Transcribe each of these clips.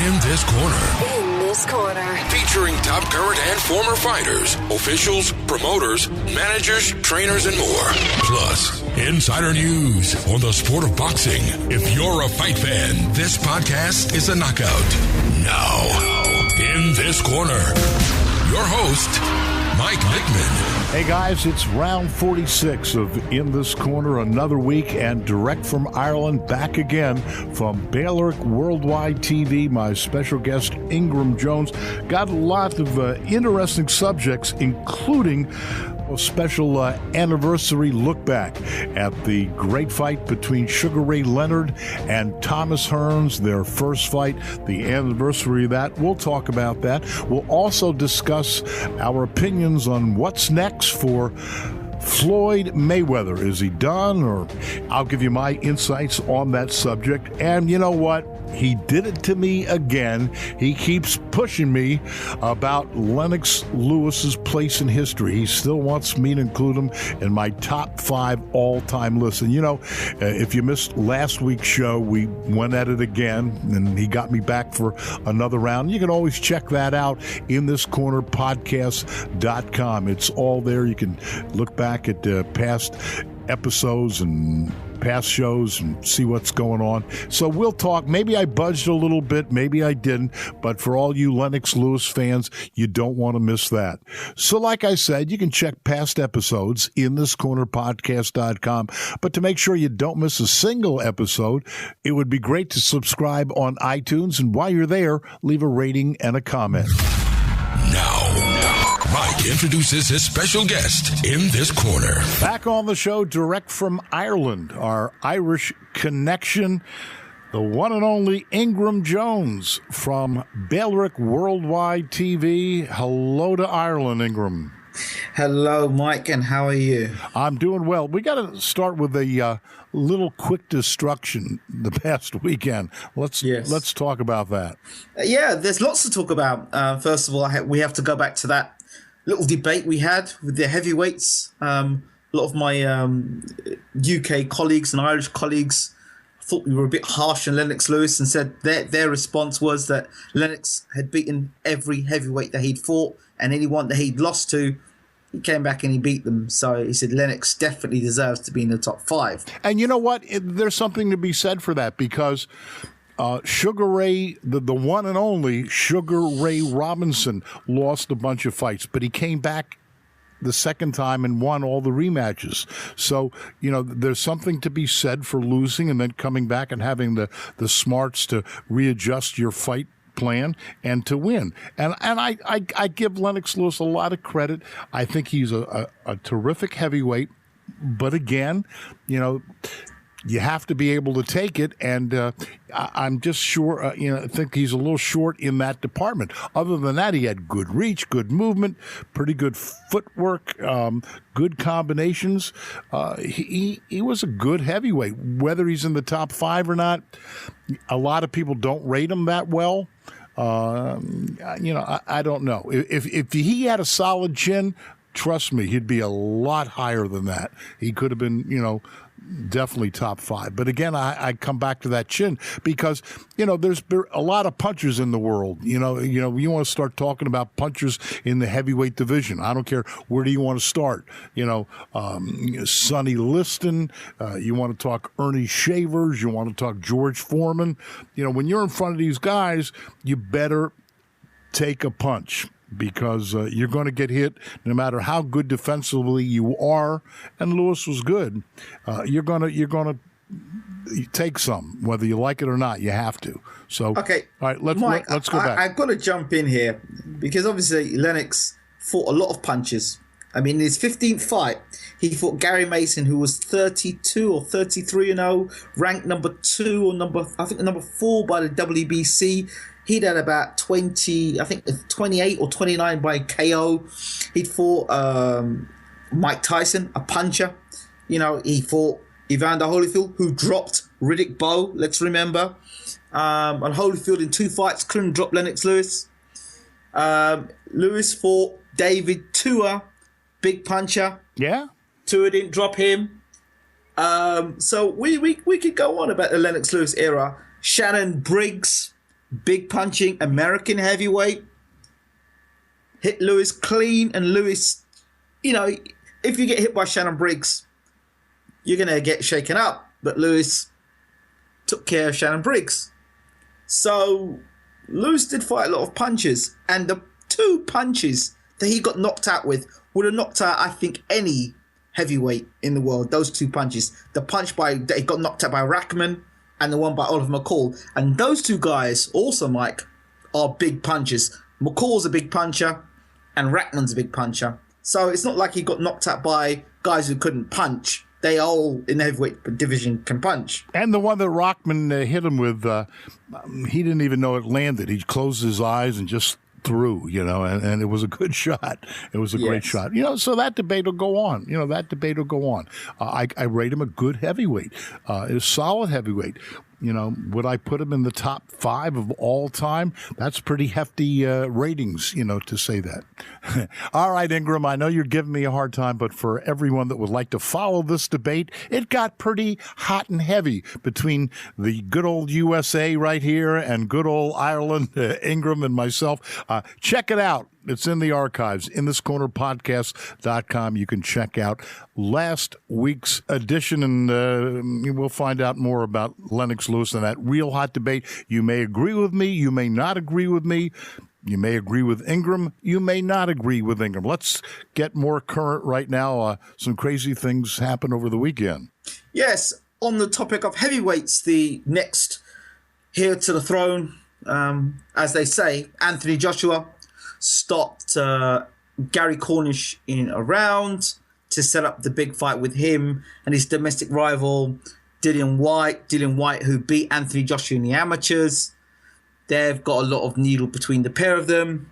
In This Corner. In This Corner. Featuring top current and former fighters, officials, promoters, managers, trainers, and more. Plus, insider news on the sport of boxing. If you're a fight fan, this podcast is a knockout. Now, In This Corner, your host, Mike Bickman. Hey guys, it's round 46 of In This Corner, another week, and direct from Ireland, back again from Baylor Worldwide TV. My special guest, Ingram Jones, got a lot of interesting subjects, including a special anniversary look back at the great fight between Sugar Ray Leonard and Thomas Hearns, their first fight, the anniversary of that. We'll talk about that. We'll also discuss our opinions on what's next for Floyd Mayweather. Is he done? Or I'll give you my insights on that subject. And you know what? He did it to me again. He keeps pushing me about Lennox Lewis's place in history. He still wants me to include him in my top 5 all-time list. And, you know, if you missed last week's show, we went at it again, and he got me back for another round. You can always check that out in thiscornerpodcast.com. It's all there. You can look back at past episodes and past shows and see what's going on. So we'll talk. Maybe I budged a little bit, maybe I didn't, but for all you Lennox Lewis fans, you don't want to miss that. So like I said, you can check past episodes in thiscornerpodcast.com, but to make sure you don't miss a single episode, it would be great to subscribe on iTunes, and while you're there, leave a rating and a comment. Now, Mike introduces his special guest in this corner. Back on the show, direct from Ireland, our Irish connection, the one and only Ingram Jones from Baylor Worldwide TV. Hello to Ireland, Ingram. Hello, Mike, and how are you? I'm doing well. We got to start with a little quick destruction the past weekend. Let's talk about that. Yeah, there's lots to talk about. First of all, we have to go back to that little debate we had with the heavyweights. A lot of my UK colleagues and Irish colleagues thought we were a bit harsh on Lennox Lewis and said their response was that Lennox had beaten every heavyweight that he'd fought, and anyone that he'd lost to, he came back and he beat them. So he said Lennox definitely deserves to be in the top 5. And you know what? There's something to be said for that, because Sugar Ray, the one and only Sugar Ray Robinson, lost a bunch of fights, but he came back the second time and won all the rematches. So, you know, there's something to be said for losing and then coming back and having the smarts to readjust your fight plan and to win. And I give Lennox Lewis a lot of credit. I think he's a terrific heavyweight, but again, you know, you have to be able to take it, and I'm just sure, I think he's a little short in that department. Other than that, he had good reach, good movement, pretty good footwork, good combinations. He was a good heavyweight. Whether he's in the top 5 or not, a lot of people don't rate him that well. I don't know. If he had a solid chin, trust me, he'd be a lot higher than that. He could have been, definitely top 5. But again, I come back to that chin because, there's a lot of punchers in the world. You want to start talking about punchers in the heavyweight division. I don't care. Where do you want to start? Sonny Liston. You want to talk Ernie Shavers. You want to talk George Foreman. When you're in front of these guys, you better take a punch, because you're going to get hit no matter how good defensively you are. And Lewis was good. You're going to take some, whether you like it or not. You have to. So okay, all right, let's go back. I've got to jump in here because obviously Lennox fought a lot of punches. I mean, in his 15th fight, he fought Gary Mason, who was 32 or 33-0, ranked number 2 or number 4 by the WBC. He'd had about 28 or 29 by KO. He'd fought Mike Tyson, a puncher. He fought Evander Holyfield, who dropped Riddick Bowe, let's remember. And Holyfield in 2 fights couldn't drop Lennox Lewis. Lewis fought David Tua, big puncher. Yeah. Tua didn't drop him. So we could go on about the Lennox Lewis era. Shannon Briggs, big punching American heavyweight. Hit Lewis clean, and Lewis, you know, if you get hit by Shannon Briggs, you're going to get shaken up. But Lewis took care of Shannon Briggs. So Lewis did fight a lot of punches, and the 2 punches that he got knocked out with would have knocked out, I think, any heavyweight in the world. Those 2 punches. The punch that he got knocked out by Rackman, and the one by Oliver McCall. And those 2 guys also, Mike, are big punchers. McCall's a big puncher, and Rackman's a big puncher. So it's not like he got knocked out by guys who couldn't punch. They all in the heavyweight division can punch. And the one that Rockman hit him with, he didn't even know it landed. He closed his eyes and just threw, you know, and it was a good shot. It was a great shot. You know, so that debate will go on. You know, that debate will go on. I rate him a good heavyweight, a solid heavyweight. You know, would I put him in the top 5 of all time? That's pretty hefty ratings, you know, to say that. All right, Ingram, I know you're giving me a hard time, but for everyone that would like to follow this debate, it got pretty hot and heavy between the good old USA right here and good old Ireland, Ingram and myself. Check it out. It's in the archives, InThisCornerPodcast.com. You can check out last week's edition, and we'll find out more about Lennox Lewis and that real hot debate. You may agree with me. You may not agree with me. You may agree with Ingram. You may not agree with Ingram. Let's get more current right now. Some crazy things happened over the weekend. Yes, on the topic of heavyweights, the next heir to the throne, as they say, Anthony Joshua stopped Gary Cornish in a round to set up the big fight with him and his domestic rival, Dillian Whyte. Dillian Whyte, who beat Anthony Joshua in the amateurs. They've got a lot of needle between the pair of them.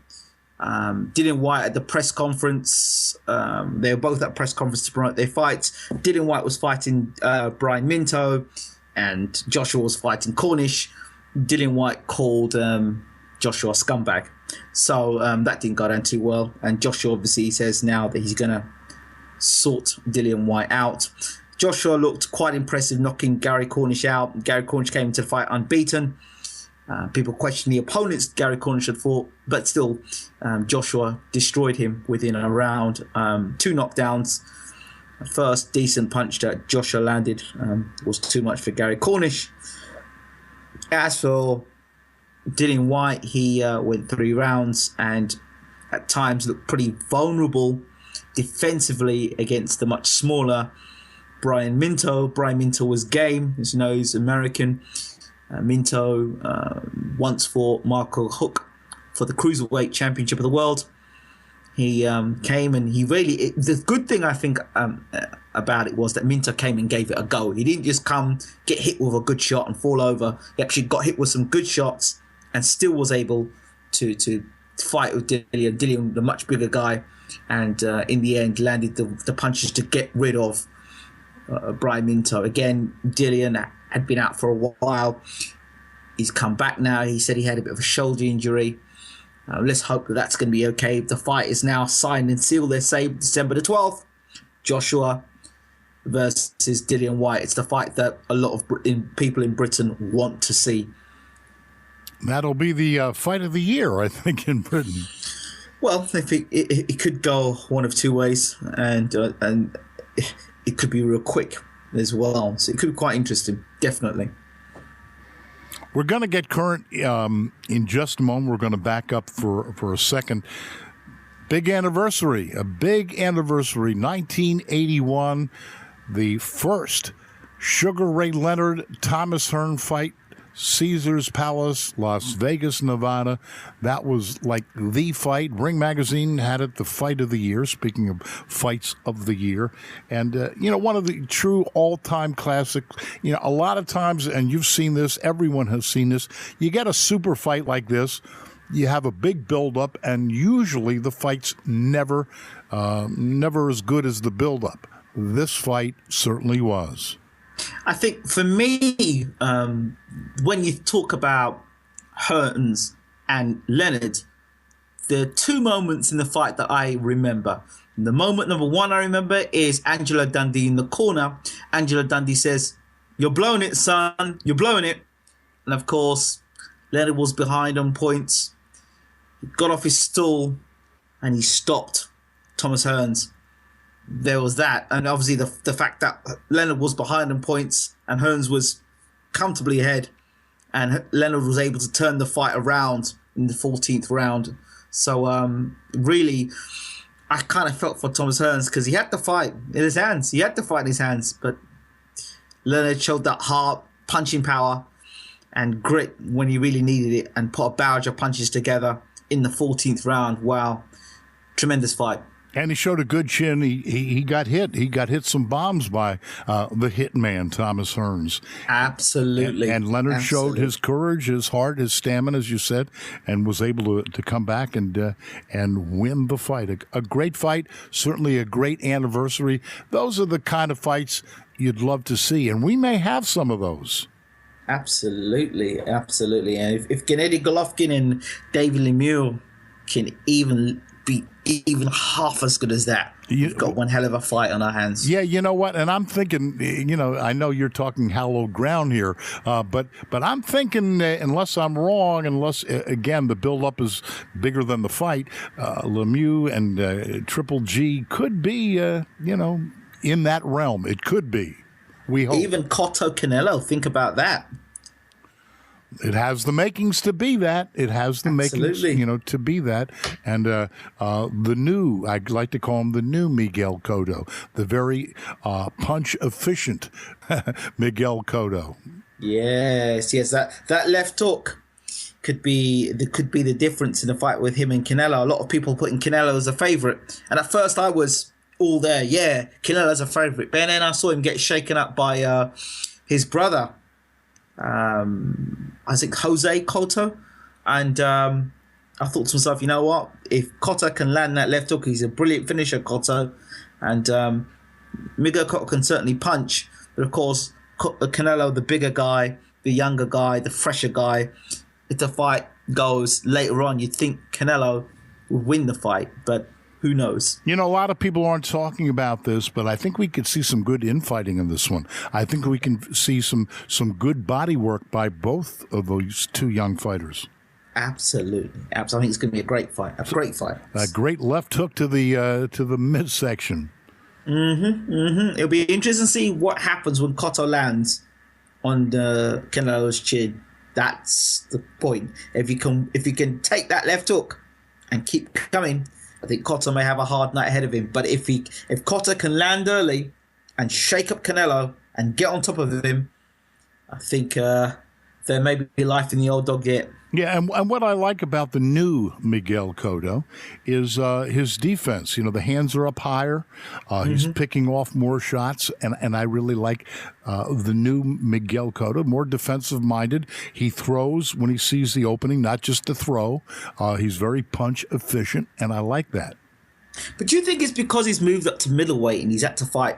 Dillian Whyte at the press conference. They were both at press conference to promote their fights. Dillian Whyte was fighting Brian Minto, and Joshua was fighting Cornish. Dillian Whyte called Joshua a scumbag. So that didn't go down too well. And Joshua obviously says now that he's going to sort Dillian Whyte out. Joshua looked quite impressive knocking Gary Cornish out. Gary Cornish came into the fight unbeaten. People questioned the opponents Gary Cornish had fought, but still Joshua destroyed him within a round. 2 knockdowns. First decent punch that Joshua landed was too much for Gary Cornish. As for Dillian Whyte, he went 3 rounds and at times looked pretty vulnerable defensively against the much smaller Brian Minto. Brian Minto was game, as you know, he's American. Minto once fought Marco Huck for the Cruiserweight Championship of the World. He came and he really... the good thing I think about it was that Minto came and gave it a go. He didn't just come, get hit with a good shot and fall over. He actually got hit with some good shots and still was able to fight with Dillian. Dillian, the much bigger guy, and in the end landed the punches to get rid of Brian Minto. Again, Dillian had been out for a while. He's come back now. He said he had a bit of a shoulder injury. Let's hope that that's going to be okay. The fight is now signed and sealed. They say December the 12th. Joshua versus Dillian Whyte. It's the fight that a lot of people in Britain want to see. That'll be the fight of the year, I think, in Britain. Well, I think it could go one of 2 ways, and it could be real quick as well. So it could be quite interesting, definitely. We're going to get current in just a moment. We're going to back up for a second. Big anniversary, 1981, the first Sugar Ray Leonard, Thomas Hearns fight, Caesars Palace, Las Vegas, Nevada. That was like the fight. Ring Magazine had it the fight of the year, speaking of fights of the year. And, one of the true all-time classics. A lot of times, and you've seen this, everyone has seen this, you get a super fight like this, you have a big build-up, and usually the fight's never as good as the build-up. This fight certainly was. I think for me, when you talk about Hearns and Leonard, there are 2 moments in the fight that I remember. The moment number 1 I remember is Angelo Dundee in the corner. Angelo Dundee says, "You're blowing it, son. You're blowing it." And of course, Leonard was behind on points. He got off his stool and he stopped Thomas Hearns. There was that. And obviously the fact that Leonard was behind on points and Hearns was comfortably ahead. And Leonard was able to turn the fight around in the 14th round. So really, I kind of felt for Thomas Hearns because he had the fight in his hands. He had the fight in his hands. But Leonard showed that heart, punching power, and grit when he really needed it and put a barrage of punches together in the 14th round. Wow. Tremendous fight. And he showed a good chin. He got hit. He got hit some bombs by the hitman, Thomas Hearns. Absolutely. And Leonard showed his courage, his heart, his stamina, as you said, and was able to come back and win the fight. A great fight, certainly a great anniversary. Those are the kind of fights you'd love to see, and we may have some of those. Absolutely. And if Gennady Golovkin and David Lemieux can even be even half as good as that, we've got one hell of a fight on our hands. Yeah, you know what? And I'm thinking, I know you're talking hallowed ground here, but I'm thinking, unless I'm wrong, again, the build-up is bigger than the fight, Lemieux and Triple G could be, in that realm. It could be. We hope. Even Cotto Canelo, think about that. It has the makings to be that. It has the makings, to be that. And the new, I'd like to call him the new Miguel Cotto, the very punch-efficient Miguel Cotto. Yes. That left hook could be the difference in the fight with him and Canelo. A lot of people putting Canelo as a favorite, and at first I was all there. Yeah, Canelo's a favorite, but then I saw him get shaken up by his brother. I think Jose Cotto, and I thought to myself, you know what? If Cotto can land that left hook, he's a brilliant finisher, Cotto, and Miguel Cotto can certainly punch. But of course, Canelo, the bigger guy, the younger guy, the fresher guy. If the fight goes later on, you'd think Canelo would win the fight, but who knows? A lot of people aren't talking about this, but I think we could see some good infighting in this one. I think we can see some good body work by both of those two young fighters. Absolutely. I think it's going to be a great fight. A great left hook to the midsection. It'll be interesting to see what happens when Cotto lands on Canelo's chin. That's the point. If you can take that left hook and keep coming, I think Cotto may have a hard night ahead of him. But if Cotto can land early and shake up Canelo and get on top of him, I think there may be life in the old dog yet. Yeah, and what I like about the new Miguel Cotto is his defense. The hands are up higher. He's picking off more shots, and I really like the new Miguel Cotto, more defensive-minded. He throws when he sees the opening, not just to throw. He's very punch-efficient, and I like that. But do you think it's because he's moved up to middleweight and he's had to fight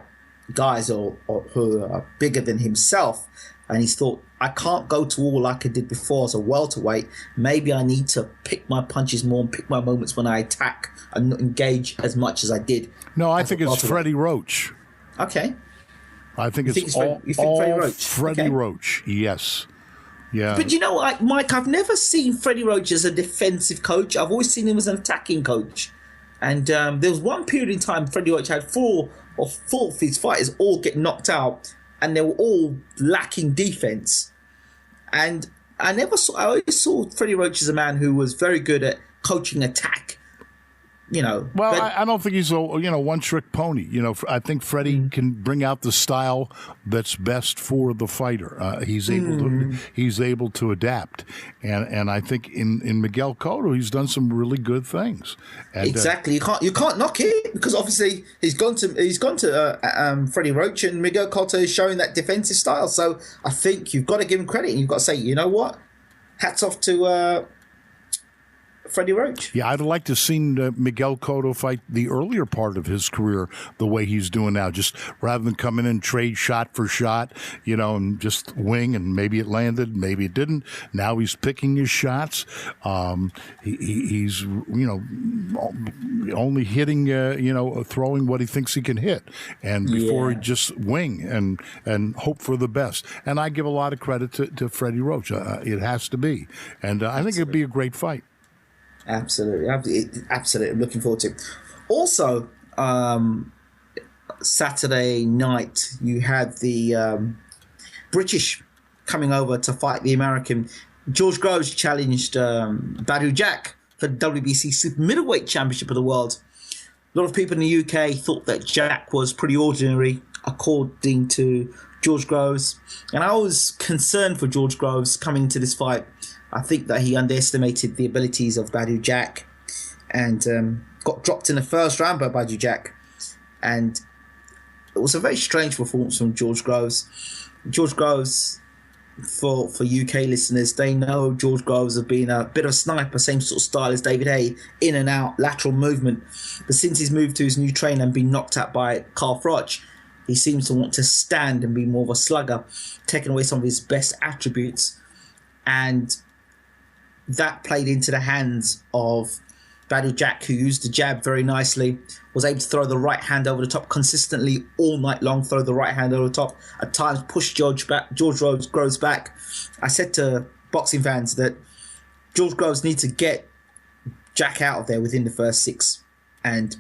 guys who are bigger than himself, and he's thought, I can't go to all like I did before as a welterweight. Maybe I need to pick my punches more and pick my moments when I attack and not engage as much as I did. No, I think it's Freddie Roach. Okay. I think it's all Freddie Roach? Freddie Roach, yes. Yeah. But you know what, Mike, I've never seen Freddie Roach as a defensive coach. I've always seen him as an attacking coach. And there was one period in time Freddie Roach had four of his fighters all get knocked out, and they were all lacking defense. And I always saw Freddie Roach as a man who was very good at coaching attack. Well, I don't think he's a one-trick pony. I think Freddie can bring out the style that's best for the fighter. He's able to adapt, and I think in Miguel Cotto he's done some really good things. And, exactly, you can't knock it because obviously he's gone to Freddie Roach, and Miguel Cotto is showing that defensive style. So I think you've got to give him credit, and you've got to say, you know what, hats off to Freddie Roach. Yeah, I'd like to have seen Miguel Cotto fight the earlier part of his career the way he's doing now, just rather than come in and trade shot for shot, and just wing, and maybe it landed, maybe it didn't. Now he's picking his shots. He's only hitting, throwing what he thinks he can hit, and before he just wing and hope for the best. And I give a lot of credit to Freddie Roach. It has to be, and I think it'd be a great fight. Absolutely. I'm looking forward to it. Also, Saturday night, you had the British coming over to fight the American. George Groves challenged Badou Jack for the WBC Super Middleweight Championship of the World. A lot of people in the UK thought that Jack was pretty ordinary, according to George Groves. And I was concerned for George Groves coming into this fight. I think that he underestimated the abilities of Badou Jack and got dropped in the first round by Badou Jack. And it was a very strange performance from George Groves. George Groves, for UK listeners, they know George Groves have been a bit of a sniper, same sort of style as David Haye, in and out, lateral movement. But since he's moved to his new trainer and been knocked out by Carl Froch, he seems to want to stand and be more of a slugger, taking away some of his best attributes. And that played into the hands of Badou Jack, who used the jab very nicely, was able to throw the right hand over the top consistently all night long, throw the right hand over the top, at times push George Groves back. I said to boxing fans that George Groves needs to get Jack out of there within the first 6, and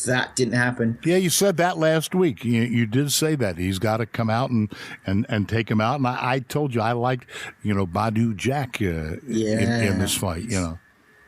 that didn't happen. Yeah, you said that last week. You did say that. He's got to come out and take him out. And I told you I liked, Badou Jack in this fight,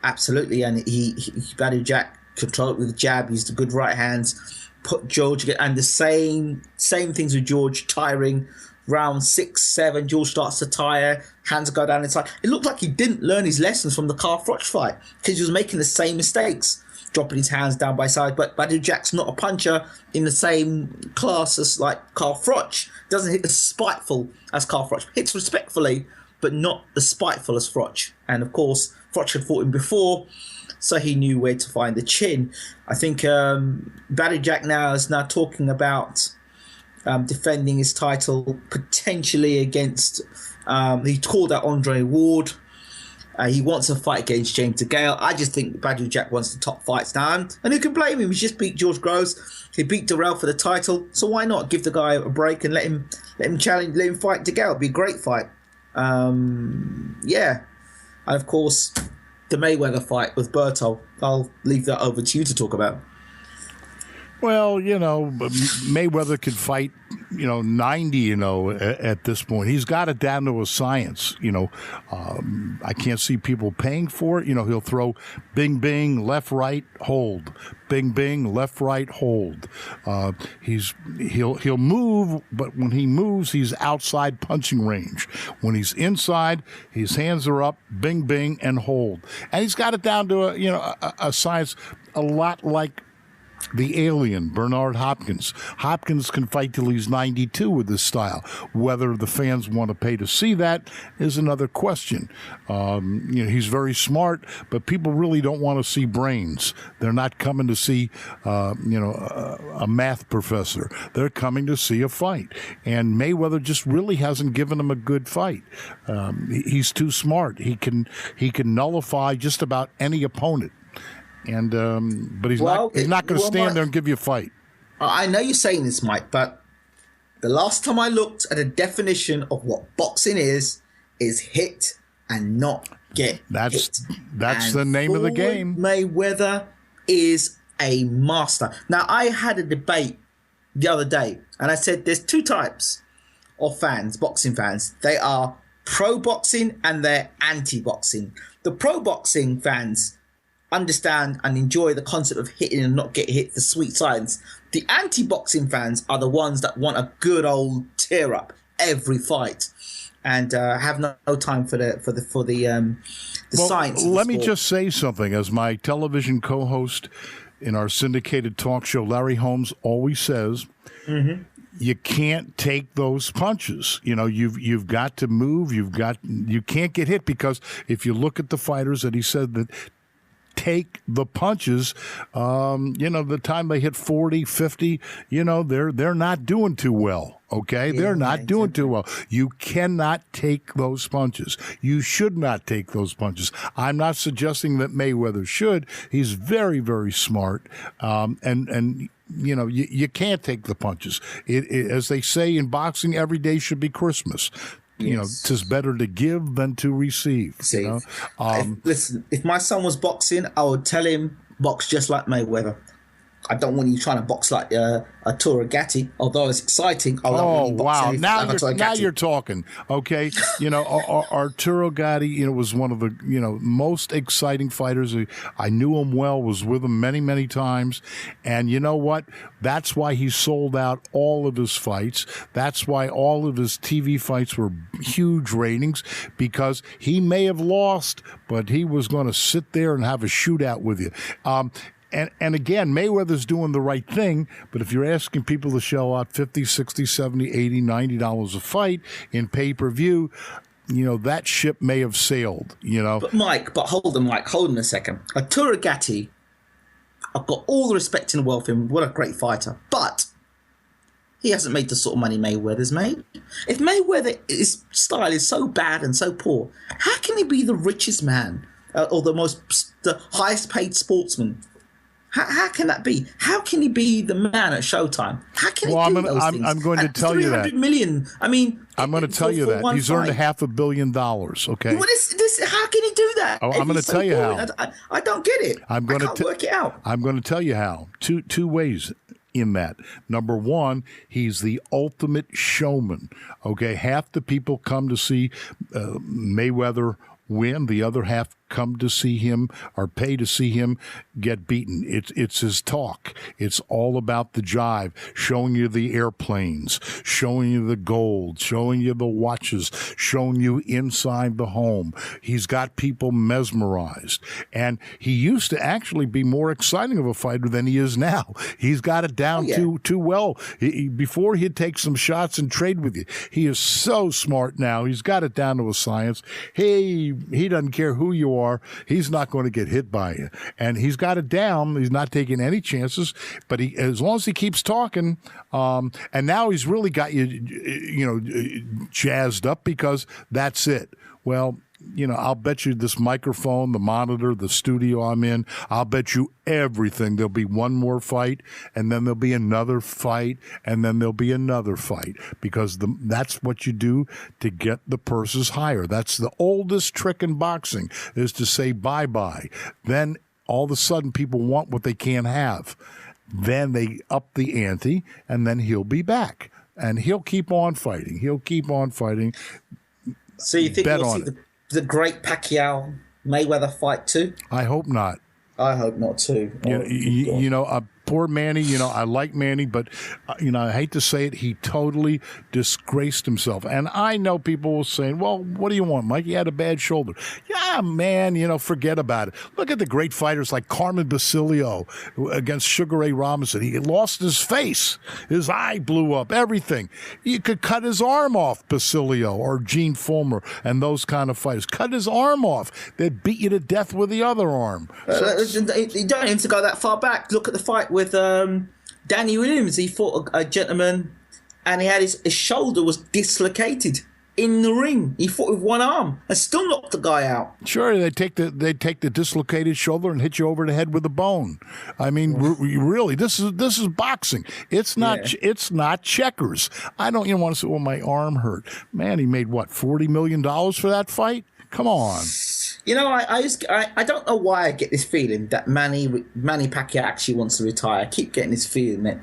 Absolutely. And Badou Jack controlled it with the jab, used the good right hands, put George, and the same things with George, tiring. Round 6, 7, George starts to tire, hands go down inside. It looked like he didn't learn his lessons from the Carl Froch fight because he was making the same mistakes, dropping his hands down by side. But Badou Jack's not a puncher in the same class as like Carl Froch. Doesn't hit as spiteful as Carl Froch. Hits respectfully, but not as spiteful as Froch. And of course, Froch had fought him before, so he knew where to find the chin. I think Badou Jack now is talking about defending his title potentially against. He called out Andre Ward. He wants a fight against James DeGale. I just think Badou Jack wants the top fights now, and who can blame him? He just beat George Groves. He beat Darrell for the title, so why not give the guy a break and let him challenge, let him fight DeGale? It'd be a great fight. And of course, the Mayweather fight with Berto. I'll leave that over to you to talk about. Well, Mayweather could fight, 90, at this point. He's got it down to a science, I can't see people paying for it. He'll throw bing, bing, left, right, hold. Bing, bing, left, right, hold. He'll move, but when he moves, he's outside punching range. When he's inside, his hands are up, bing, bing, and hold. And he's got it down to a science a lot like the alien, Bernard Hopkins. Hopkins can fight till he's 92 with this style. Whether the fans want to pay to see that is another question. He's very smart, but people really don't want to see brains. They're not coming to see, a math professor. They're coming to see a fight. And Mayweather just really hasn't given him a good fight. He's too smart. He can nullify just about any opponent. And but he's not going to stand there and give you a fight. I know you're saying this, Mike, but the last time I looked at a definition of what boxing is hit and not get hit. That's the name of the game. Mayweather is a master. Now, I had a debate the other day, and I said there's 2 types of fans, boxing fans. They are pro-boxing and they're anti-boxing. The pro-boxing fans understand and enjoy the concept of hitting and not get hit, the sweet science. The anti-boxing fans are the ones that want a good old tear up every fight and have no time for the science. Let me just say something. As my television co-host in our syndicated talk show, Larry Holmes, always says, you can't take those punches. You've got to move. You can't get hit, because if you look at the fighters, and he said that take the punches. The time they hit 40, 50, they're not doing too well. Okay, they're not doing too well. You cannot take those punches. You should not take those punches. I'm not suggesting that Mayweather should. He's very, very smart, and you can't take the punches. As they say in boxing, every day should be Christmas. Tis better to give than to receive. Listen, if my son was boxing, I would tell him box just like Mayweather. I don't want you trying to box like a Turagati, although it's exciting. Wow! Now you're talking. Okay, Arturo Gatti, was one of the most exciting fighters. I knew him well. Was with him many, many times, and you know what? That's why he sold out all of his fights. That's why all of his TV fights were huge ratings, because he may have lost, but he was going to sit there and have a shootout with you. And again, Mayweather's doing the right thing, but if you're asking people to shell out $50, $60, $70, $80, $90 a fight in pay-per-view, that ship may have sailed, But hold on a second. Arturo Gatti, I've got all the respect in the world for him. What a great fighter. But he hasn't made the sort of money Mayweather's made. If Mayweather's style is so bad and so poor, how can he be the richest man or the highest paid sportsman? How can that be? How can he be the man at Showtime? How can he do those things? I'm going to tell you that. 300 million. I mean, I'm going to tell you that. He's earned $500 million, okay? What is this? How can he do that? Oh, I'm going to tell you how. I don't get it. I can't work it out. I'm going to tell you how. Two ways in that. Number one, he's the ultimate showman, okay? Half the people come to see Mayweather win. The other half come to see him or pay to see him get beaten. It's his talk. It's all about the jive, showing you the airplanes, showing you the gold, showing you the watches, showing you inside the home. He's got people mesmerized. And he used to actually be more exciting of a fighter than he is now. He's got it down too well. Before he'd take some shots and trade with you. He is so smart now. He's got it down to a science. He doesn't care who you are. He's not going to get hit by you. And he's got it down. He's not taking any chances. But as long as he keeps talking, and now he's really got you jazzed up because that's it. Well, I'll bet you this microphone, the monitor, the studio I'm in, I'll bet you everything. There'll be one more fight, and then there'll be another fight, and then there'll be another fight, because that's what you do to get the purses higher. That's the oldest trick in boxing, is to say bye-bye. Then all of a sudden people want what they can't have. Then they up the ante, and then he'll be back. And he'll keep on fighting. He'll keep on fighting. So you think we'll see the great Pacquiao Mayweather fight too? I hope not. I hope not too. Poor Manny, I like Manny, but, I hate to say it, he totally disgraced himself. And I know people will say, well, what do you want, Mike? He had a bad shoulder. Yeah, man, forget about it. Look at the great fighters like Carmen Basilio against Sugar Ray Robinson. He lost his face. His eye blew up, everything. You could cut his arm off, Basilio or Gene Fulmer and those kind of fighters. Cut his arm off. They'd beat you to death with the other arm. You don't need to go that far back. Look at the fight with Danny Williams. He fought a gentleman, and he had his shoulder was dislocated in the ring. He fought with one arm and still knocked the guy out. Sure, they take the dislocated shoulder and hit you over the head with a bone. I mean, really, this is boxing. It's not checkers. I don't even want to say, well, my arm hurt. Man, he made what, $40 million for that fight? Come on. I don't know why I get this feeling that Manny Pacquiao actually wants to retire. I keep getting this feeling that,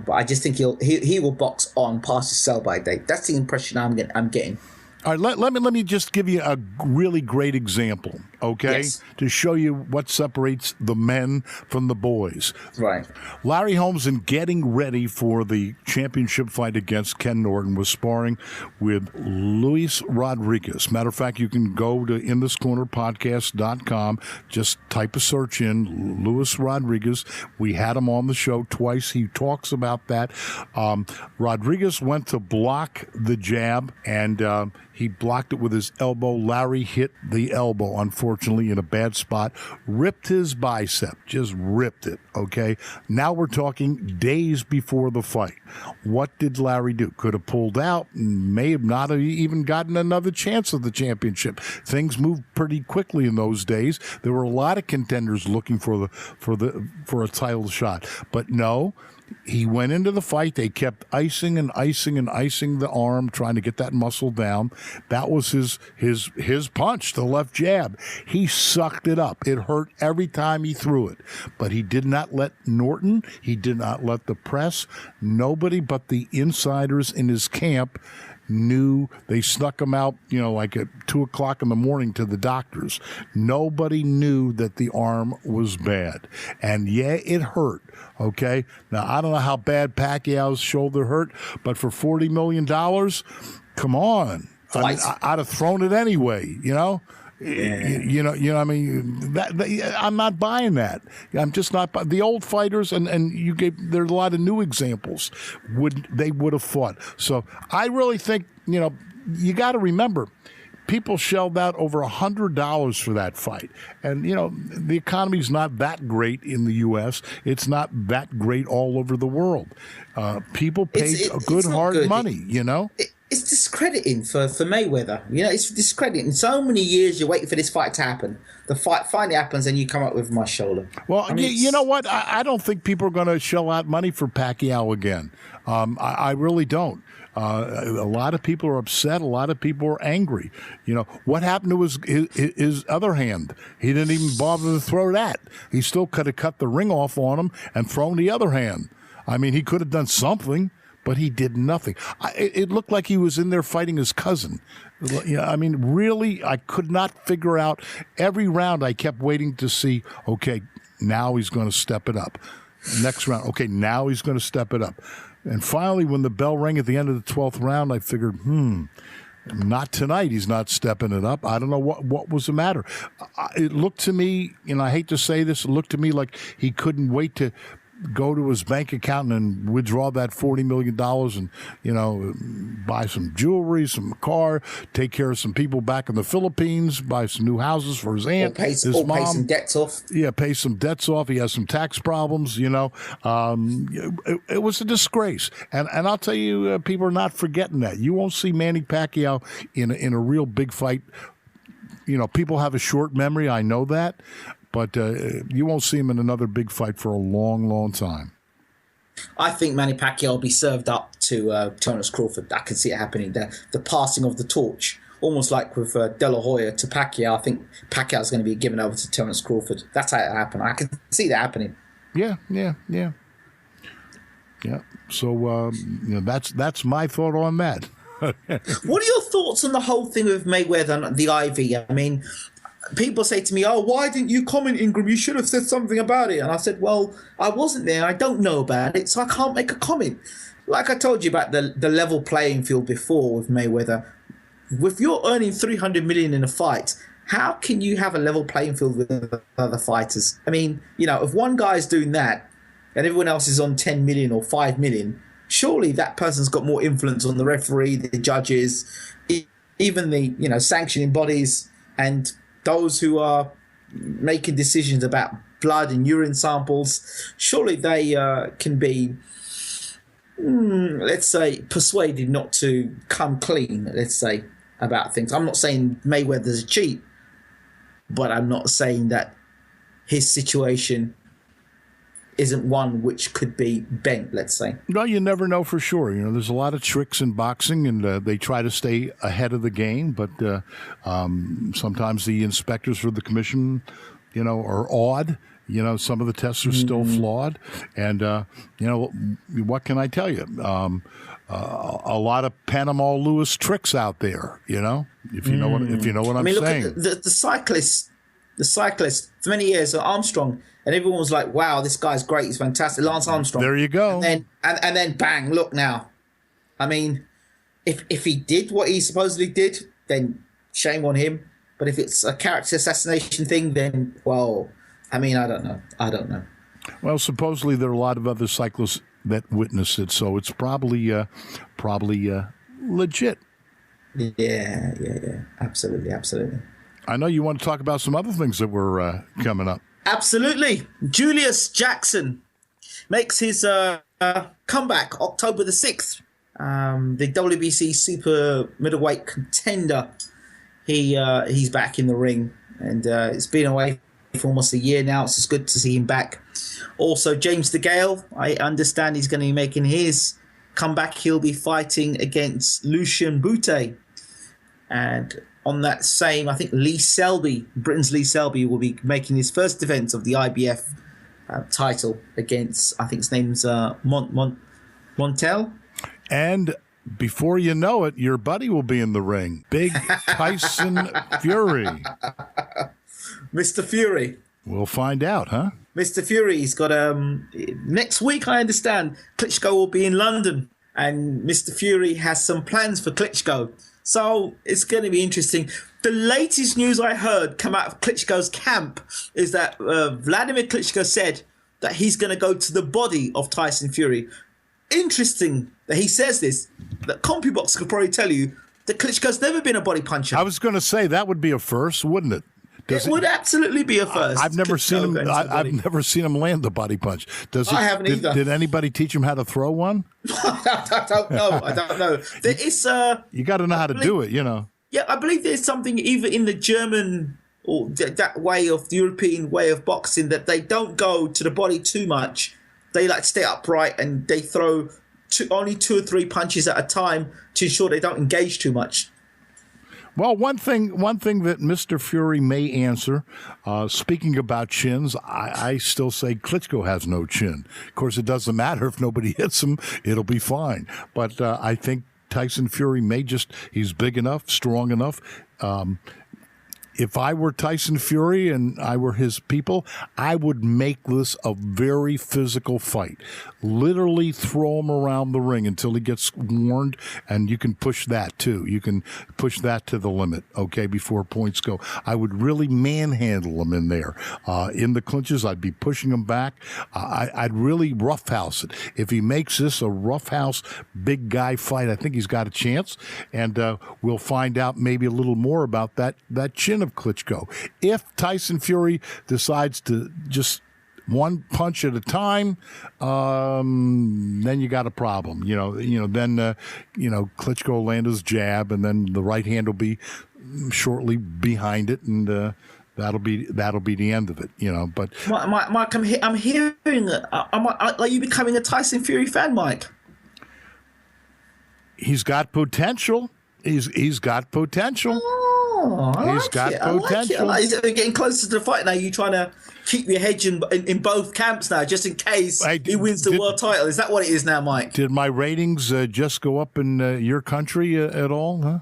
but I just think he will box on past his sell-by date. That's the impression I'm getting. All right, let me just give you a really great example, okay, to show you what separates the men from the boys. Right. Larry Holmes, in getting ready for the championship fight against Ken Norton, was sparring with Luis Rodriguez. Matter of fact, you can go to inthiscornerpodcast.com, just type a search in Luis Rodriguez. We had him on the show twice. He talks about that. Rodriguez went to block the jab, and he blocked it with his elbow. Larry hit the elbow. Unfortunately, unfortunately, in a bad spot, ripped his bicep, just ripped it, okay? Now we're talking days before the fight. What did Larry do? Could have pulled out, may have not have even gotten another chance at the championship. Things moved pretty quickly in those days. There were a lot of contenders looking for a title shot, but no. He went into the fight. They kept icing the arm, trying to get that muscle down. That was his punch, the left jab. He sucked it up. It hurt every time he threw it. But he did not let Norton, he did not let the press, nobody but the insiders in his camp knew. They snuck him out, like at 2 o'clock in the morning to the doctors. Nobody knew that the arm was bad. And yeah, it hurt. Okay. Now, I don't know how bad Pacquiao's shoulder hurt, but for $40 million, come on. I'd have thrown it anyway, Yeah. I mean, I'm not buying that. I'm just not. The old fighters, and there's a lot of new examples. They would have fought. So I really think, you got to remember, people shelled out over $100 for that fight. And, the economy's not that great in the U.S. It's not that great all over the world. People pay good, hard money, It's discrediting for Mayweather. It's discrediting. So many years you're waiting for this fight to happen. The fight finally happens and you come up with my shoulder. Well, you know what? I don't think people are going to shell out money for Pacquiao again. I really don't. A lot of people are upset. A lot of people are angry. What happened to his other hand? He didn't even bother to throw that. He still could have cut the ring off on him and thrown the other hand. I mean, he could have done something, but he did nothing. It looked like he was in there fighting his cousin. I mean, really, I could not figure out. Every round I kept waiting to see, okay, now he's going to step it up. Next round, okay, now he's going to step it up. And finally, when the bell rang at the end of the 12th round, I figured, not tonight. He's not stepping it up. I don't know what was the matter. It looked to me, I hate to say this, it looked to me like he couldn't wait to go to his bank account and withdraw that $40 million and, buy some jewelry, some car, take care of some people back in the Philippines, buy some new houses for his aunt, his mom. Pay some debts off. Yeah, pay some debts off. He has some tax problems, It was a disgrace. And I'll tell you, people are not forgetting that. You won't see Manny Pacquiao in a real big fight. People have a short memory. I know that. But you won't see him in another big fight for a long, long time. I think Manny Pacquiao will be served up to Terence Crawford. I can see it happening. The passing of the torch, almost like with De La Hoya to Pacquiao. I think Pacquiao's going to be given over to Terence Crawford. That's how it happened. I can see that happening. Yeah. So that's my thought on that. What are your thoughts on the whole thing with Mayweather and the IV? I mean, people say to me, why didn't you comment, Ingram? You should have said something about it. And I said, well, I wasn't there. I don't know about it, so I can't make a comment. Like I told you about the level playing field before with Mayweather. If you're earning $300 million in a fight, how can you have a level playing field with other fighters? I mean, if one guy's doing that and everyone else is on 10 million or 5 million, surely that person's got more influence on the referee, the judges, even the sanctioning bodies and those who are making decisions about blood and urine samples. Surely they can be, let's say, persuaded not to come clean, let's say, about things. I'm not saying Mayweather's a cheat, but I'm not saying that his situation isn't one which could be bent, let's say. Well, you never know for sure. There's a lot of tricks in boxing, and they try to stay ahead of the game. But sometimes the inspectors for the commission, are odd. Some of the tests are still flawed. And, what can I tell you? A lot of Panama Lewis tricks out there, if you know what I'm saying. Look at the cyclists. For many years, Armstrong, and everyone was like, wow, this guy's great. He's fantastic. Lance Armstrong. There you go. And then bang, look now. I mean, if he did what he supposedly did, then shame on him. But if it's a character assassination thing, then, well, I mean, I don't know. Well, supposedly there are a lot of other cyclists that witnessed it, so it's probably legit. Yeah. Absolutely. I know you want to talk about some other things that were coming up. Absolutely. Julius Jackson makes his comeback October the 6th. The WBC super middleweight contender. He's back in the ring, and it's been away for almost a year now. It's just good to see him back. Also, James DeGale, I understand he's going to be making his comeback. He'll be fighting against Lucian Bute. And on that same, I think Lee Selby, Britain's Lee Selby, will be making his first defense of the IBF title against, I think his name's Montel. And before you know it, your buddy will be in the ring. Big Tyson Fury. Mr. Fury. We'll find out, huh? Mr. Fury's got next week, I understand, Klitschko will be in London, and Mr. Fury has some plans for Klitschko. So it's going to be interesting. The latest news I heard come out of Klitschko's camp is that Vladimir Klitschko said that he's going to go to the body of Tyson Fury. Interesting that he says this. That CompuBox could probably tell you that Klitschko's never been a body puncher. I was going to say that would be a first, wouldn't it? It would absolutely be a first. I've never seen him. I've never seen him land a body punch. I haven't either. Did anybody teach him how to throw one? I don't know. There is. You got to know how to do it. Yeah, I believe there's something either in the German or that way of the European way of boxing that they don't go to the body too much. They like to stay upright and they throw only 2 or 3 punches at a time to ensure they don't engage too much. Well, one thing that Mr. Fury may answer, speaking about chins, I still say Klitschko has no chin. Of course, it doesn't matter if nobody hits him; it'll be fine. But I think Tyson Fury he's big enough, strong enough. If I were Tyson Fury and I were his people, I would make this a very physical fight. Literally throw him around the ring until he gets warned, and you can push that too. You can push that to the limit, okay, before points go. I would really manhandle him in there. In the clinches, I'd be pushing him back. I'd really roughhouse it. If he makes this a roughhouse big guy fight, I think he's got a chance, and we'll find out maybe a little more about that chin of Klitschko. If Tyson Fury decides to just one punch at a time, then you got a problem. Then Klitschko will land his jab, and then the right hand will be shortly behind it, and that'll be the end of it. But Mike, I'm hearing. Are you becoming a Tyson Fury fan, Mike? He's got potential. He's got potential. He's got potential. He's getting closer to the fight now. You're trying to keep your hedge in both camps now, just in case he wins the world title. Is that what it is now, Mike? Did my ratings just go up in your country at all? Huh?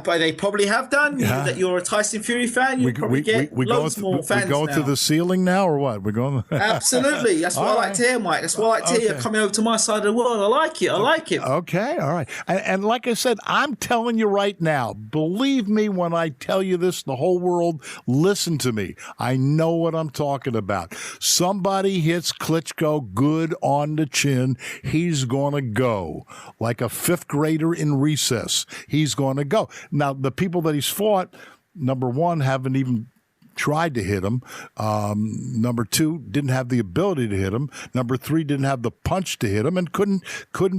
They probably have done. Yeah. That you're a Tyson Fury fan, you probably get loads more fans. We're going now. to the ceiling now, or what? We're going. Absolutely. That's what I like to hear, Mike. That's what I like to hear. You're coming over to my side of the world. I like it. Okay. All right. And like I said, I'm telling you right now. Believe me when I tell you this. The whole world, listen to me. I know what I'm talking about. Somebody hits Klitschko good on the chin. He's going to go like a 5th grader in recess. He's going to go. Now, the people that he's fought, number one, haven't even tried to hit him. Number two, didn't have the ability to hit him. Number three, didn't have the punch to hit him and couldn't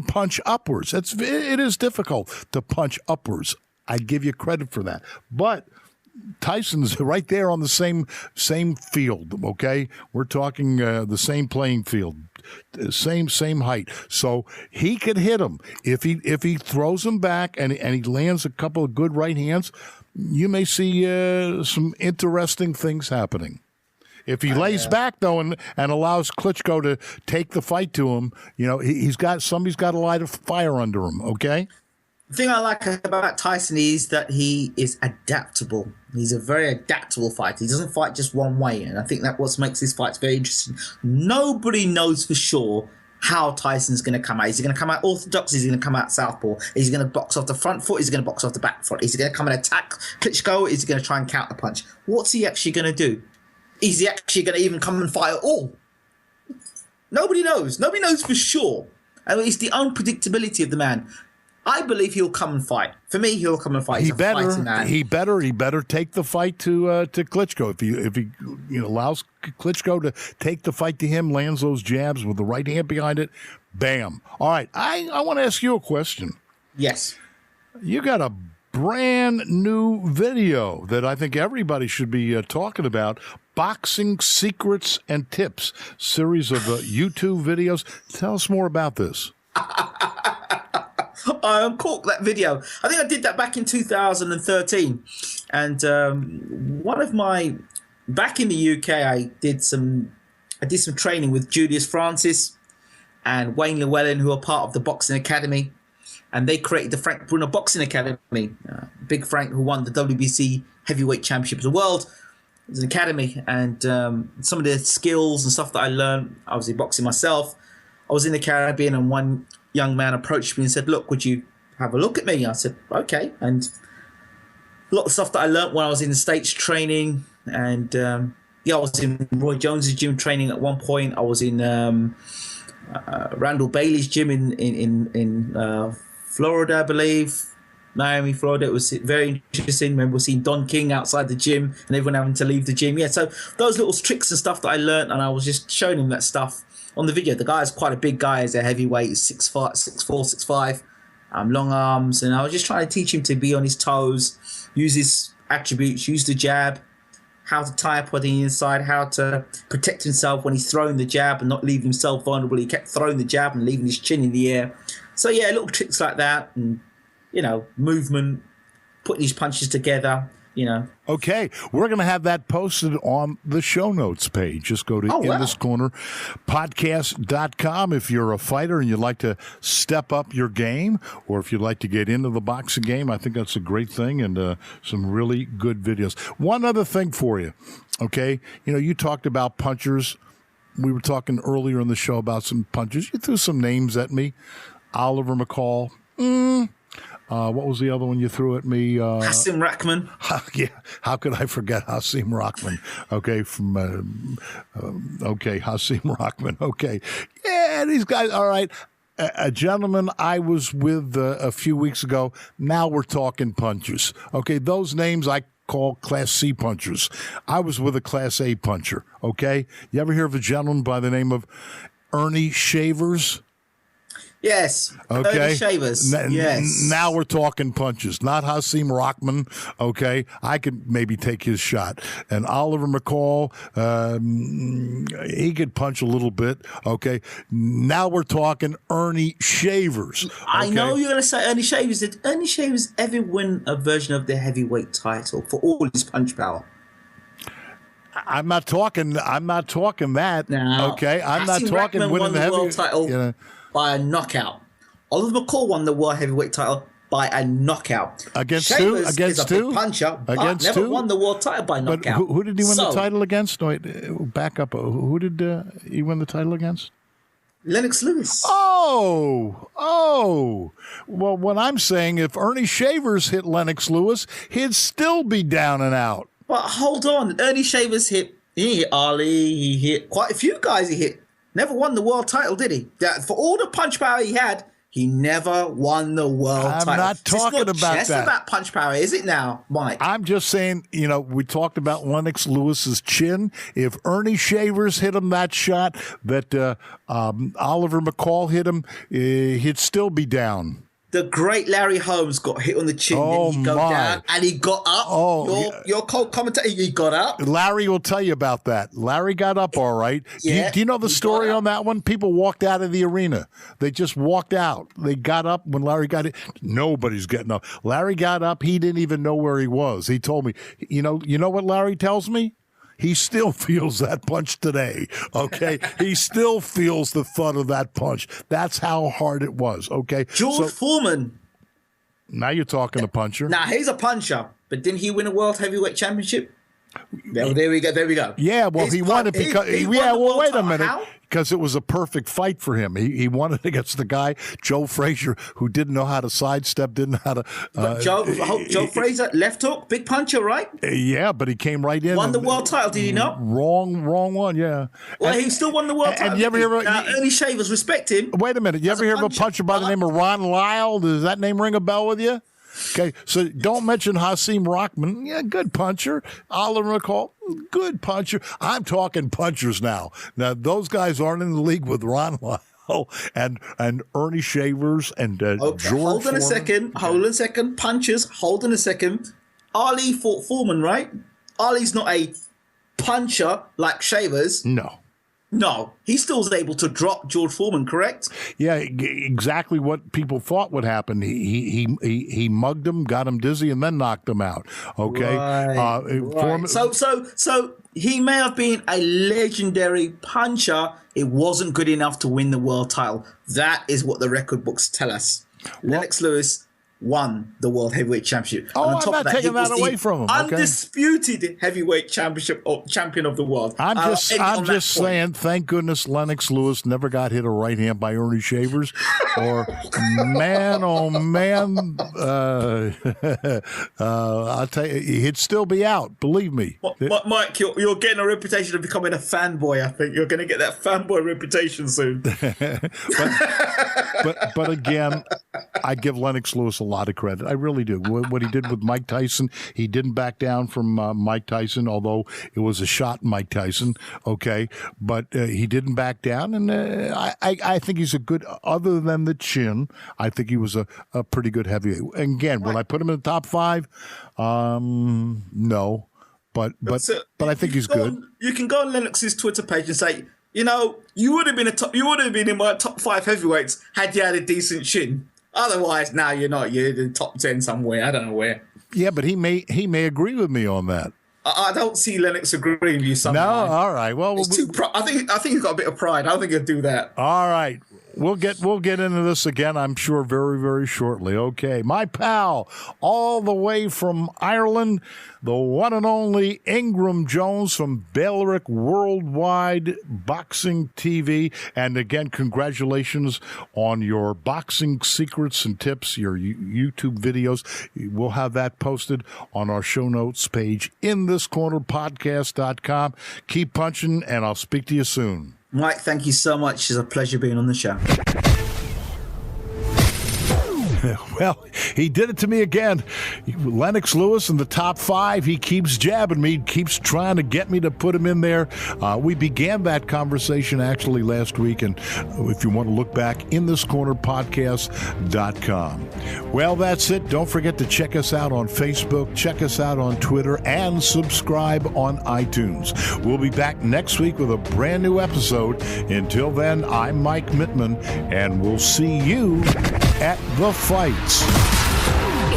punch upwards. It is difficult to punch upwards. I give you credit for that. But Tyson's right there on the same field, okay? We're talking the same playing field. Same height, so he could hit him if he throws him back and he lands a couple of good right hands. You may see some interesting things happening. If he lays back though and allows Klitschko to take the fight to him, somebody's got to light a fire under him. Okay. The thing I like about Tyson is that he is adaptable. He's a very adaptable fighter. He doesn't fight just one way, and I think that's what makes his fights very interesting. Nobody knows for sure how Tyson's going to come out. Is he going to come out orthodox? Is he going to come out southpaw? Is he going to box off the front foot? Is he going to box off the back foot? Is he going to come and attack Klitschko? Is he going to try and counter punch? What's he actually going to do? Is he actually going to even come and fight at all? Nobody knows. Nobody knows for sure. And it's the unpredictability of the man. I believe he'll come and fight. For me, he'll come and fight. He's a fighting man. He better take the fight to Klitschko. If he allows Klitschko to take the fight to him, lands those jabs with the right hand behind it, bam. All right, I want to ask you a question. Yes. You got a brand new video that I think everybody should be talking about. Boxing Secrets and Tips, series of YouTube videos. Tell us more about this. I caught that video. I think I did that back in 2013. And back in the UK, I did some training with Julius Francis and Wayne Llewellyn, who are part of the Boxing Academy. And they created the Frank Bruno Boxing Academy. Big Frank, who won the WBC Heavyweight Championship of the World. It was an academy. And some of the skills and stuff that I learned, I was in boxing myself. I was in the Caribbean, and one young man approached me and said, look, would you have a look at me? I said, okay. And a lot of stuff that I learned when I was in the States training. And I was in Roy Jones's gym training at one point. I was in Randall Bailey's gym in Florida, I believe. Miami, Florida. It was very interesting. Remember seeing Don King outside the gym and everyone having to leave the gym. Yeah, so those little tricks and stuff that I learned, and I was just showing him that stuff on the video. The guy is quite a big guy. He's a heavyweight. He's 6'4", 6'5", long arms. And I was just trying to teach him to be on his toes, use his attributes, use the jab, how to tie up on the inside, how to protect himself when he's throwing the jab and not leaving himself vulnerable. He kept throwing the jab and leaving his chin in the air. So, yeah, little tricks like that and, movement, putting his punches together. Okay, we're going to have that posted on the show notes page. Just go to inthiscornerpodcast.com if you're a fighter and you'd like to step up your game, or if you'd like to get into the boxing game. I think that's a great thing, and some really good videos. One other thing for you, okay? You talked about punchers. We were talking earlier in the show about some punchers. You threw some names at me. Oliver McCall. What was the other one you threw at me? Hasim Rahman. Yeah, how could I forget Hasim Rahman? Okay, Hasim Rahman. Okay, yeah, these guys. All right, a gentleman I was with a few weeks ago. Now we're talking punchers. Okay, those names I call Class C punchers. I was with a Class A puncher. Okay, you ever hear of a gentleman by the name of Ernie Shavers? Yes. Okay. Shavers. Yes. Now we're talking punches, not Hasim Rahman. Okay. I could maybe take his shot. And Oliver McCall, he could punch a little bit. Okay. Now we're talking Ernie Shavers. Okay? I know you're going to say Ernie Shavers. Did Ernie Shavers ever win a version of the heavyweight title for all his punch power? I'm not talking that. No. Okay. I'm not talking Rahman winning the world title. By a knockout. Oliver McCall won the world heavyweight title by a knockout. Against Shavers two? Against is a two? Big puncher, Against but never two? won the world title by knockout. But who did he win the title against? No, wait, back up. Who did he win the title against? Lennox Lewis. Oh. Well, what I'm saying, if Ernie Shavers hit Lennox Lewis, he'd still be down and out. But hold on. Ernie Shavers he hit Ali, he hit quite a few guys he hit. Never won the world title, did he? For all the punch power he had, he never won the world title. I'm not talking about that. It's not just about punch power, is it now, Mike? I'm just saying, we talked about Lennox Lewis's chin. If Ernie Shavers hit him that shot that Oliver McCall hit him, he'd still be down. The great Larry Holmes got hit on the chin, then he got down, and he got up. Your commentator, he got up. Larry will tell you about that. Larry got up all right. Yeah, do you know the story on that one? People walked out of the arena. They just walked out. They got up when Larry got it. Nobody's getting up. Larry got up. He didn't even know where he was. He told me, you know what Larry tells me? He still feels that punch today, okay? He still feels the thud of that punch. That's how hard it was, okay? George Foreman. Now you're talking a puncher. Now, he's a puncher, but didn't he win a World Heavyweight Championship? There we go. Yeah, well, he won it because... wait a minute. because it was a perfect fight for him. He won it against the guy, Joe Frazier, who didn't know how to sidestep, didn't know how to. Joe Frazier, left hook, big puncher, right? Yeah, but he came right in. Won the world title, did he not? Wrong one, yeah. Well, he still won the world title. And you ever hear Ernie Shavers, respect him. Wait a minute. You ever hear of a puncher by the name of Ron Lyle? Does that name ring a bell with you? Okay, so don't mention Hasim Rahman. Yeah, good puncher. Oliver McCall, good puncher. I'm talking punchers now. Now, those guys aren't in the league with Ron Lyle and Ernie Shavers and George Hold on a second. Punchers, hold on a second. Ali fought Foreman, right? Ali's not a puncher like Shavers. No, he still was able to drop George Foreman, correct? Yeah, exactly what people thought would happen. He mugged him, got him dizzy, and then knocked him out. Okay, right. Foreman, so he may have been a legendary puncher. It wasn't good enough to win the world title. That is what the record books tell us. Lennox Lewis won the World Heavyweight Championship. I'm not taking that away from him. Undisputed heavyweight championship or champion of the world. I'm just saying, thank goodness Lennox Lewis never got hit a right hand by Ernie Shavers. Or man, oh man, I'll tell you, he'd still be out. Believe me. Mike, you're getting a reputation of becoming a fanboy. I think you're going to get that fanboy reputation soon. but again, I give Lennox Lewis a lot of credit. I really do. What he did with Mike Tyson, he didn't back down from Mike Tyson, although it was a shot, Mike Tyson. Okay, but he didn't back down, and I think he's a good. Other than the chin, I think he was a pretty good heavyweight. And again, will I put him in the top 5? No, but I think he's good. You can go on Lennox's Twitter page and say, you would have been in my top 5 heavyweights had you had a decent chin. Otherwise, now you're not. You're in the top 10 somewhere. I don't know where. Yeah, but he may agree with me on that. I don't see Lennox agreeing with you somehow. No, all right. Well, I think he's got a bit of pride. I don't think he'll do that. All right. We'll get into this again, I'm sure, very, very shortly. Okay. My pal, all the way from Ireland, the one and only Ingram Jones from Bailiwick Worldwide Boxing TV. And again, congratulations on your boxing secrets and tips, your YouTube videos. We'll have that posted on our show notes page, inthiscornerpodcast.com. Keep punching, and I'll speak to you soon. Mike, thank you so much. It's a pleasure being on the show. Well, he did it to me again. Lennox Lewis in the top 5. He keeps jabbing me, keeps trying to get me to put him in there. We began that conversation actually last week, and if you want to look back, inthiscornerpodcast.com. Well, that's it. Don't forget to check us out on Facebook, check us out on Twitter, and subscribe on iTunes. We'll be back next week with a brand new episode. Until then, I'm Mike Mittman, and we'll see you at the fights.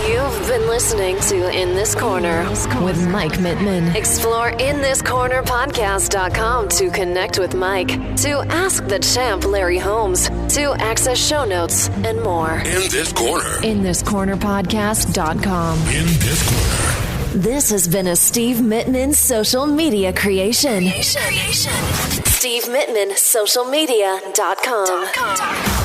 You've been listening to In This Corner with Mike Mittman. Explore inthiscornerpodcast.com to connect with Mike, to ask the champ Larry Holmes, to access show notes, and more. In This Corner. inthiscornerpodcast.com. In This Corner. This has been a Steve Mittman social media creation. SteveMittmanSocialMedia.com.